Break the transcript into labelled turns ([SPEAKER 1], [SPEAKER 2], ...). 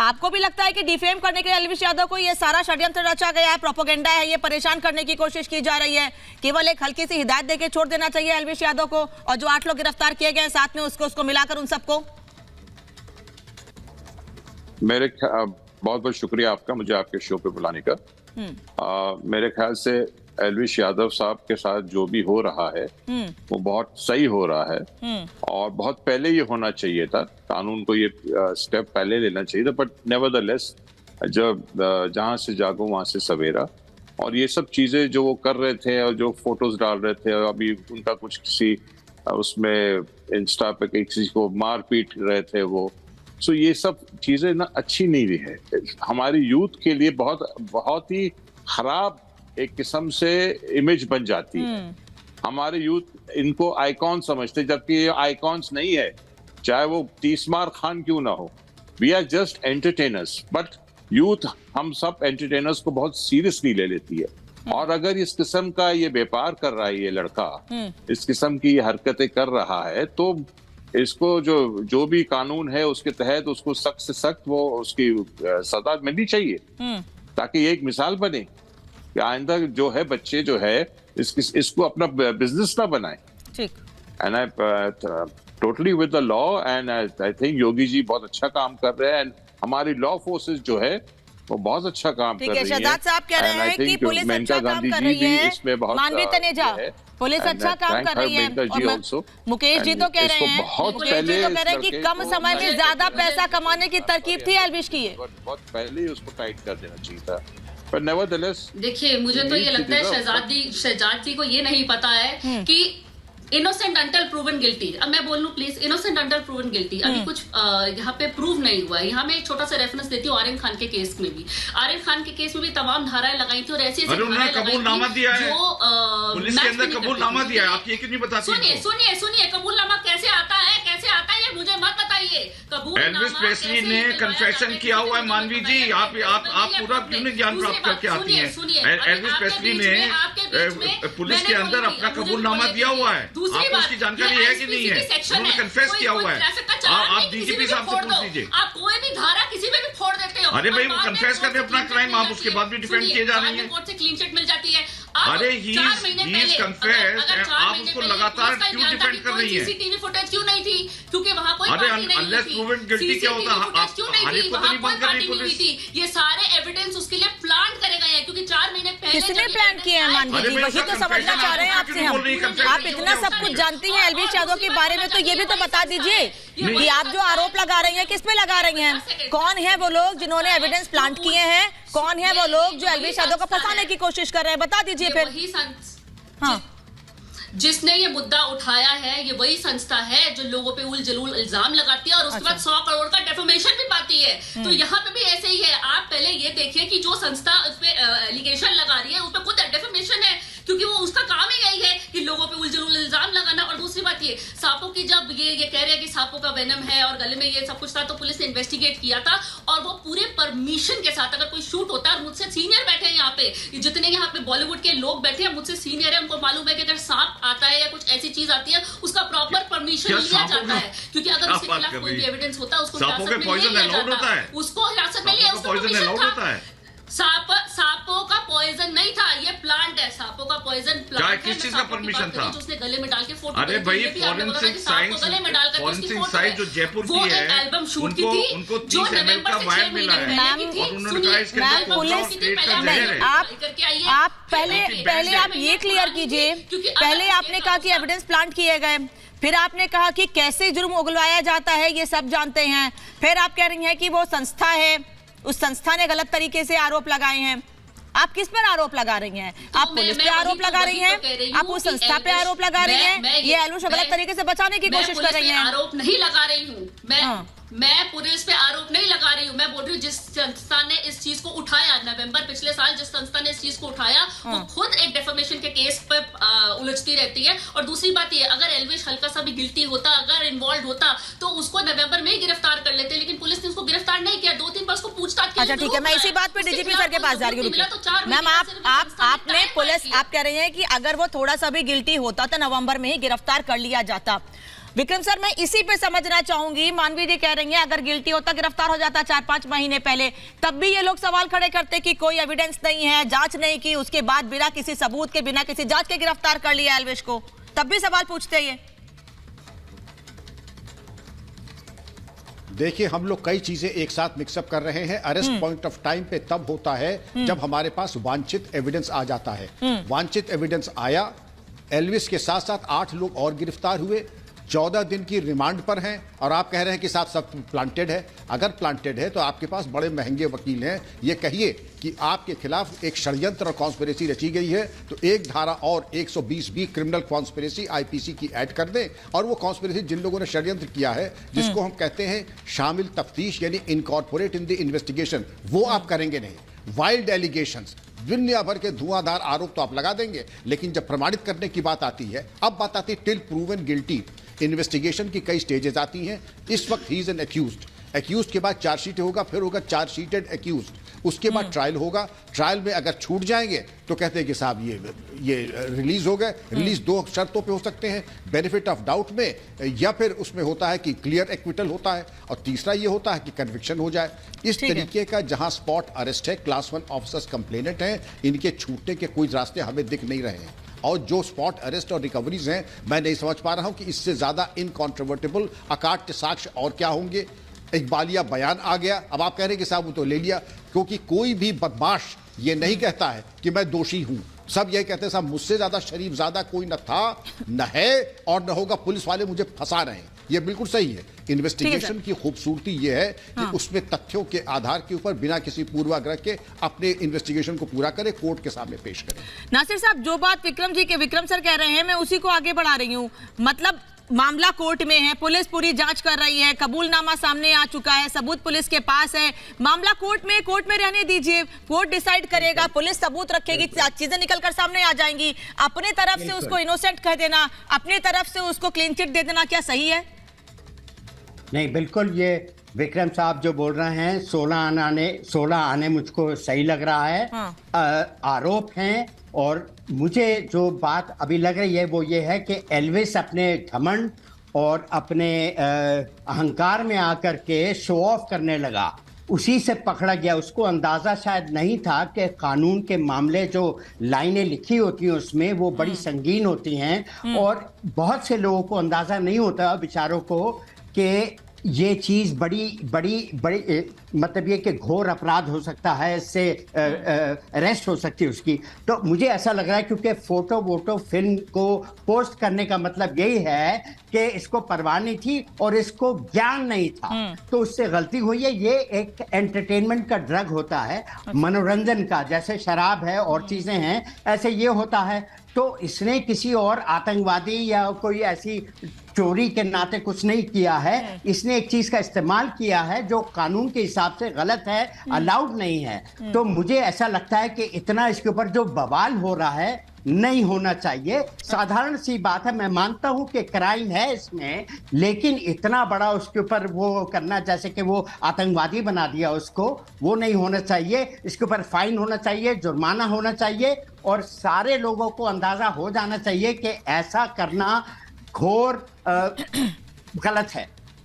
[SPEAKER 1] आपको भी लगता है कि डिफेम करने के लिए एल्विश यादव को ये सारा षड्यंत्र रचा गया है, प्रोपेगेंडा है, ये परेशान करने की कोशिश की जा रही है, केवल एक हल्की सी हिदायत देके छोड़ देना चाहिए एल्विश यादव को, और जो 8 लोग गिरफ्तार किए गए साथ में उसको मिलाकर उन सबको?
[SPEAKER 2] बहुत बहुत शुक्रिया आपका मुझे आपके शो पे बुलाने का। मेरे ख्याल से एल्विश यादव साहब के साथ जो भी हो रहा है वो बहुत सही हो रहा है और बहुत पहले ये होना चाहिए था। कानून को ये स्टेप पहले लेना चाहिए था, बट नेवरदलेस जब जहां से जागो वहां से सवेरा, और ये सब चीजें जो वो कर रहे थे और जो फोटोज डाल रहे थे, और अभी उनका कुछ किसी उसमें इंस्टा पे किसी को मार पीट रहे थे वो, सो ये सब चीजें ना अच्छी नहीं रही है हमारी यूथ के लिए। बहुत ही खराब एक किस्म से इमेज बन जाती है। हमारे यूथ इनको आइकॉन समझते, जबकि ये आइकॉन्स नहीं है, चाहे वो तीसमार खान क्यों ना हो। We are just entertainers, but youth हम सब एंटरटेनर्स को बहुत सीरियसली ले लेती है। और अगर इस किस्म का ये व्यापार कर रहा है ये लड़का, इस किस्म की ये हरकतें कर रहा है, तो इसको जो भी कानून है उसके तहत उसको सख्त से सख्त वो उसकी सजा मिलनी चाहिए, ताकि ये एक मिसाल बने कि आइंदा जो है बच्चे जो है इसको अपना बिजनेस ना बनाए। And I totally with the law, and I think Yogi ji बहुत अच्छा काम कर रहे हैं, एंड हमारी लॉ फोर्सेस जो है वो बहुत अच्छा काम कर रही है।
[SPEAKER 1] शहजाद साहब कह रहे हैं कि पुलिस अच्छा काम कर रही है, मानवी तनेजा पुलिस अच्छा काम कर रही है, और मुकेश जी तो कह रहे हैं कि कम समय में ज्यादा पैसा कमाने की तरकीब थी एल्विश की,
[SPEAKER 2] बहुत पहले ही उसको टाइट कर देना चाहिए था। पर नेवरदलेस
[SPEAKER 3] देखिए, मुझे तो ये लगता है शहजाद जी को ये नहीं पता है कि इनोसेंट अंटिल प्रूवन गिल्टी। अब मैं बोल लूं please, innocent until proven guilty. अभी कुछ यहाँ पे प्रूव नहीं हुआ है। यहाँ मैं एक छोटा सा रेफरेंस देती हूँ आर्यन खान के केस में भी। आर्यन खान के केस में भी तमाम धाराएं लगाई थी और ऐसी
[SPEAKER 4] कबूलनामा दिया है, पुलिस के अंदर कबूलनामा दिया है। आप ये क्यों नहीं बताती?
[SPEAKER 3] सुनिए कबूलनामा कैसे आता है ये मुझे मत बताइए।
[SPEAKER 4] एल्विस प्रेस्ली ने कन्फेशन किया हुआ है मानवी जी, आप पूरा क्यों नहीं ज्ञान प्राप्त करके आती हैं? एल्विस प्रेस्ली ने पुलिस के अंदर अपना कबूलनामा दिया हुआ है, आपको उसकी जानकारी है कि नहीं है? उन्होंने कन्फेस किया हुआ है। आप डीजीपी साहब से पूछ लीजिए।
[SPEAKER 3] आप कोई भी धारा किसी में भी फोड़ देते हो।
[SPEAKER 4] अरे भाई वो कन्फेस करते अपना क्राइम, आप उसके बाद भी डिफेंड किए जा रहे हैं।
[SPEAKER 3] कोर्ट से क्लीन चिट मिल जाती है।
[SPEAKER 4] अरे ही इज कन्फेस, आप उसको लगातार क्यों डिफेंड कर रही है?
[SPEAKER 3] सीसीटीवी फुटेज क्यों नहीं थी? क्योंकि वहां कोई
[SPEAKER 4] अरे अनलेस प्रूवन गिल्टी क्या होता है? हर को तो नहीं बंद कर रही पुलिस।
[SPEAKER 3] ये सारे एविडेंस उसके लिए प्लांट करे गए हैं, क्योंकि 4 महीने पहले
[SPEAKER 1] किसने प्लान किया है मानवी जी? वही तो समझना चाह रहे हैं आपसे हम। आप इतना सब कुछ जानती हैं एल्विश यादव के बारे में, तो ये भी तो बता दीजिए कि आप जो आरोप लगा रही हैं किस पे लगा रही हैं? कौन है वो लोग जिन्होंने एविडेंस प्लांट किए हैं? कौन है वो लोग जो एल्विश यादव को फंसाने की कोशिश कर रहे हैं? बता दीजिए फिर। हाँ,
[SPEAKER 3] जिसने ये मुद्दा उठाया है ये वही संस्था है जो लोगों पे उल जलूल इल्जाम लगाती है और उसके बाद 100 करोड़ का डेफेमेशन भी पाती है। तो यहाँ पे भी ऐसे ही है। आप पहले ये देखिए कि जो संस्था उस पे एलिगेशन लगा रही है उस पे खुद डेफेमेशन है, क्योंकि वो उसका काम ही यही है कि लोगों पे उल जलूल इल्जाम लगाना। और दूसरी बात ये सांपों की, जब ये कह रहे हैं कि सांपों का वेनम है और गले में ये सब कुछ था, तो पुलिस ने इन्वेस्टिगेट किया था और वो पूरे परमिशन के साथ। अगर कोई शूट होता है, और मुझसे सीनियर बैठे हैं यहाँ पे, जितने यहाँ पे बॉलीवुड के लोग बैठे हैं मुझसे सीनियर है, उनको मालूम है कि अगर सांप आता है या कुछ ऐसी चीज आती है उसका प्रॉपर परमिशन लिया जाता है, क्योंकि अगर उसके खिलाफ कोई भी एविडेंस होता है उसको हिरासत में नहीं लिया जाता, उसको हिरासत में लिया, उसको परमिशन था। सांपों का पॉइजन नहीं था, ये प्लांट है। सांपों का पॉइजन प्लांट है।
[SPEAKER 4] किस चीज का परमिशन था?
[SPEAKER 3] उसने गले में डाल के फोटो,
[SPEAKER 4] अरे भाई फॉरेंसिक साइंस जो जयपुर की है,
[SPEAKER 3] एल्बम शूट की थी,
[SPEAKER 4] उनको 30 ml का वायर मिला है और उन्होंने कहा इसके अंदर
[SPEAKER 1] आप पहले आप ये क्लियर कीजिए। पहले आपने कहा कि एविडेंस प्लांट किए गए, फिर आपने कहा कि कैसे जुर्म उगलवाया जाता है ये सब जानते हैं, फिर आप कह रही हैं कि वो संस्था है, उस संस्था ने गलत तरीके से आरोप लगाए हैं। आप किस पर आरोप लगा रही हैं? आप पुलिस पे आरोप लगा रही हैं, आप उस संस्था पे आरोप लगा रही हैं, ये एल्विश गलत तरीके से बचाने की कोशिश कर रही हैं।
[SPEAKER 3] आरोप नहीं लगा रही हूँ मैं पुलिस पे आरोप नहीं लगा रही हूँ। मैं बोल रही हूँ जिस संस्था ने इस चीज को उठाया, नवंबर पिछले साल जिस संस्था ने इस चीज को उठाया, वो खुद एक डेफेमेशन के केस पे उलझती रहती है। और दूसरी बात ये, अगर एल्विश हल्का सा भी गिल्टी होता, अगर इन्वॉल्व होता, तो उसको नवंबर में ही गिरफ्तार कर लेते, लेकिन पुलिस ने उसको गिरफ्तार नहीं किया। 2-3 बार उसको पूछताछ की।
[SPEAKER 1] अच्छा ठीक है, मैं इसी बात पे डीजीपी सर के पास जा रही हूँ। मैम आपने पुलिस, आप कह रही हैं कि अगर वो थोड़ा सा भी गिल्टी होता तो नवंबर में ही गिरफ्तार कर लिया जाता। विक्रम सर, मैं इसी पे समझना चाहूंगी। मानवी जी कह रही हैं अगर गिल्टी होता, गिरफ्तार हो जाता 4-5 महीने पहले, तब भी ये लोग सवाल खड़े करते कि कोई एविडेंस नहीं है, जांच नहीं की, उसके बाद बिना किसी सबूत के, बिना किसी जांच के गिरफ्तार कर लिया एल्विश को, तब भी सवाल पूछते ये।
[SPEAKER 5] देखिए, हम लोग कई चीजें एक साथ मिक्सअप कर रहे हैं। अरेस्ट पॉइंट ऑफ टाइम पे तब होता है जब हमारे पास वांछित एविडेंस आ जाता है। वांछित एविडेंस आया, एल्विस के साथ साथ 8 लोग और गिरफ्तार हुए, 14 दिन की रिमांड पर हैं, और आप कह रहे हैं कि साथ सब प्लांटेड है। अगर प्लांटेड है तो आपके पास बड़े महंगे वकील हैं। ये कहिए कि आपके खिलाफ एक षड्यंत्र और कॉन्स्पिरेसी रची गई है, तो एक धारा और 120B क्रिमिनल कॉन्स्पिरेसी आईपीसी की ऐड कर दें, और वो कॉन्स्पिरेसी जिन लोगों ने षड्यंत्र किया है, जिसको हम कहते हैं शामिल तफ्तीश यानी इनकॉर्पोरेट इन द इन्वेस्टिगेशन, वो आप करेंगे नहीं। वाइल्ड एलिगेशंस, दुनिया भर के धुआंधार आरोप तो आप लगा देंगे, लेकिन जब प्रमाणित करने की बात आती है, अब बात आती है टिल प्रूवन गिल्टी। इन्वेस्टिगेशन की कई स्टेजेस आती हैं। इस वक्त ही इज एन एक्यूज्ड के बाद चार्जशीट होगा, फिर होगा चार्जशीटेड एक्यूज्ड, उसके बाद ट्रायल होगा। ट्रायल में अगर छूट जाएंगे तो कहते हैं कि साहब ये रिलीज हो गए। रिलीज 2 शर्तों पे हो सकते हैं, बेनिफिट ऑफ डाउट में, या फिर उसमें होता है कि क्लियर एक्विटल होता है, और तीसरा ये होता है कि कन्विक्शन हो जाए। इस तरीके का जहां स्पॉट अरेस्ट है, क्लास 1 ऑफिसर्स कंप्लेनेंट हैं, इनके छूटने के कोई रास्ते हमें दिख नहीं रहे हैं। और जो स्पॉट अरेस्ट और रिकवरीज हैं, मैं नहीं समझ पा रहा हूं कि इससे ज्यादा इनकॉन्ट्रोवर्टेबल अकाट्य साक्ष्य और क्या होंगे। इकबालिया बयान आ गया, अब आप कह रहे हैं कि साहब वो तो ले लिया, क्योंकि कोई भी बदमाश ये नहीं कहता है कि मैं दोषी हूं। सब यही कहते हैं साहब मुझसे ज्यादा शरीफ ज्यादा कोई न था, न है और न होगा, पुलिस वाले मुझे फंसा रहे हैं। ये बिल्कुल सही है। इन्वेस्टिगेशन की खूबसूरती ये है कि उसमें तथ्यों के आधार के ऊपर बिना किसी पूर्वाग्रह के अपने इन्वेस्टिगेशन को पूरा करे, कोर्ट के सामने पेश करे।
[SPEAKER 1] नासिर साहब, जो बात विक्रम सर कह रहे हैं, मैं उसी को आगे बढ़ा रही हूँ। मतलब मामला कोर्ट में है, पुलिस पूरी जांच कर रही है, कबूलनामा सामने आ चुका है, सबूत पुलिस के पास है, मामला कोर्ट में रहने दीजिए, कोर्ट डिसाइड करेगा, पुलिस सबूत रखेगी, चीजें निकल कर सामने आ जाएंगी। अपने तरफ से उसको इनोसेंट कह देना, अपने तरफ से उसको क्लीन चिट दे देना, क्या सही है?
[SPEAKER 6] नहीं, बिल्कुल ये विक्रम साहब जो बोल रहे हैं 16 आने मुझको सही लग रहा है। आरोप हैं, और मुझे जो बात अभी लग रही है वो ये है कि एल्विस अपने घमंड और अपने अहंकार में आकर के शो ऑफ करने लगा, उसी से पकड़ा गया। उसको अंदाजा शायद नहीं था कि कानून के मामले जो लाइनें लिखी होती हैं उसमें वो बड़ी संगीन होती हैं, और बहुत से लोगों को अंदाजा नहीं होता बेचारों को कि ये चीज बड़ी मतलब ये कि घोर अपराध हो सकता है, इससे अरेस्ट हो सकती है उसकी। तो मुझे ऐसा लग रहा है क्योंकि फोटो फिल्म को पोस्ट करने का मतलब यही है कि इसको परवाह नहीं थी और इसको ज्ञान नहीं था, तो उससे गलती हुई है। ये एक एंटरटेनमेंट का ड्रग होता है, मनोरंजन का, जैसे शराब है और चीजें हैं, ऐसे ये होता है। तो इसने किसी और आतंकवादी या कोई ऐसी चोरी के नाते कुछ नहीं किया है, इसने एक चीज का इस्तेमाल किया है जो कानून के हिसाब से गलत है, अलाउड नहीं है। तो मुझे ऐसा लगता है कि इतना इसके ऊपर जो बवाल हो रहा है नहीं होना चाहिए। साधारण सी बात है, मैं मानता हूं कि क्राइम है इसमें, लेकिन इतना बड़ा उसके ऊपर वो करना, जैसे कि वो आतंकवादी बना दिया उसको, वो नहीं होना चाहिए। इसके ऊपर फाइन होना चाहिए, जुर्माना होना चाहिए, और सारे लोगों को अंदाजा हो जाना चाहिए कि ऐसा करना घोर गलत है।